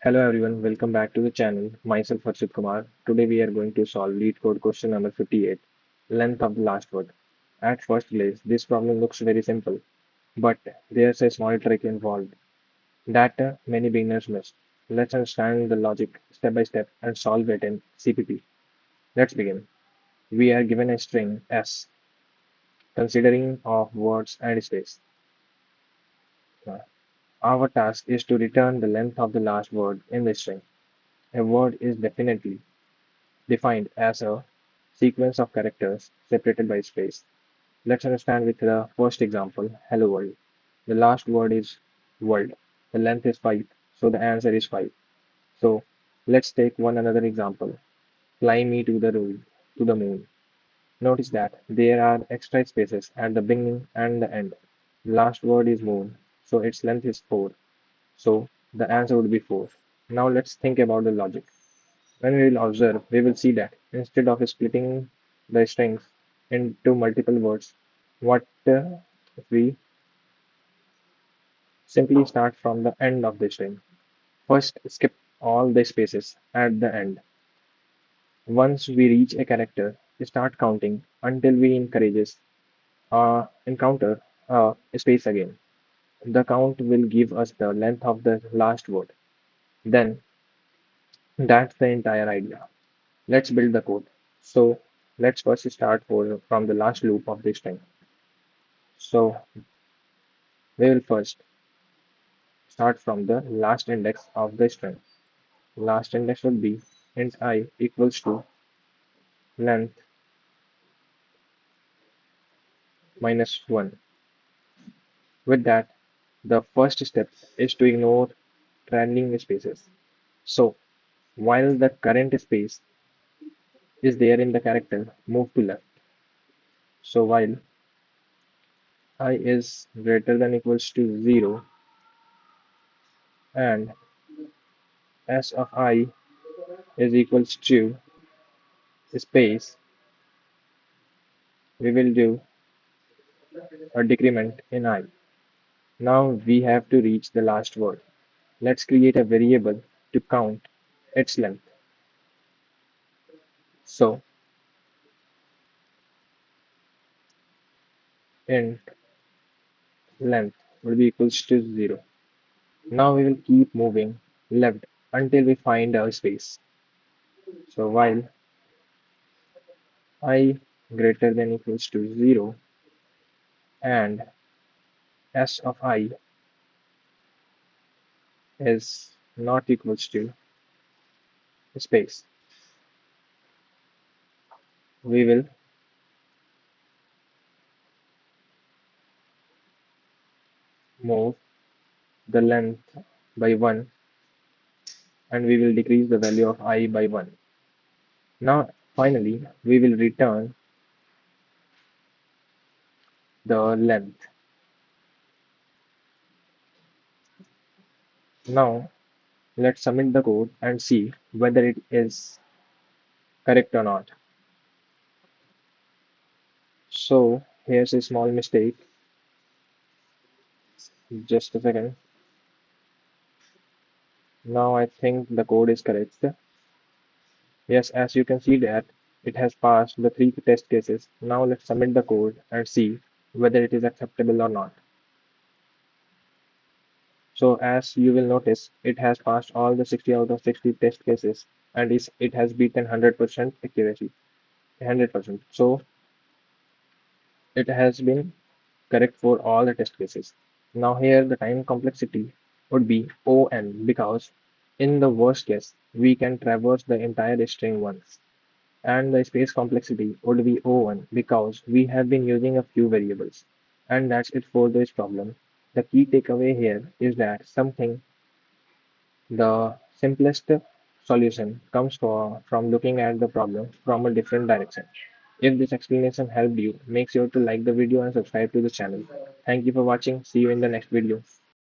Hello everyone, welcome back to the channel. Myself Harshit Kumar. Today we are going to solve LeetCode question number 58, length of the last word. At first glance, this problem looks very simple, but there's a small trick involved that many beginners miss. Let's understand the logic step by step and solve it in CPP. Let's begin. We are given a string S, considering of words and space. Uh, Our task is to return the length of the last word in the string. A word is defined as a sequence of characters separated by space. Let's understand with the first example, hello world. The last word is world. The length is 5, so the answer is 5. So let's take one another example. Fly me to the moon. Notice that there are extra spaces at the beginning and the end. The last word is moon, so its length is 4. So the answer would be 4. Now let's think about the logic. When we will observe, we will see that instead of splitting the strings into multiple words, what if we simply start from the end of the string? First, skip all the spaces at the end. Once we reach a character, start counting until we encounter a space again. The count will give us the length of the last word. Then, that's the entire idea. Let's build the code. So let's first start from the last loop of the string. So we will first start from the last index of the string. Last index would be int I equals to length minus 1. With that, the first step is to ignore trailing spaces. So while the current space is there in the character, move to left. So while I is greater than equals to 0 and s of I is equals to space, we will do a decrement in I. Now we have to reach the last word. Let's create a variable to count its length. So int length will be equals to 0. Now we will keep moving left until we find our space. So while I greater than equals to 0 and s of I is not equals to space, we will move the length by 1 and we will decrease the value of I by 1. Now finally we will return the length. Now let's submit the code and see whether it is correct or not. So here's a small mistake. Just a second. Now I think the code is correct. Yes, as you can see that it has passed the 3 test cases. Now let's submit the code and see whether it is acceptable or not. So as you will notice, it has passed all the 60 out of 60 test cases and it has beaten 100% accuracy. 100%. So it has been correct for all the test cases. Now here the time complexity would be O(n) because in the worst case we can traverse the entire string once, and the space complexity would be O(1) because we have been using a few variables. And that's it for this problem. The key takeaway here is that the simplest solution comes from looking at the problem from a different direction. If this explanation helped you, make sure to like the video and subscribe to the channel. Thank you for watching. See you in the next video.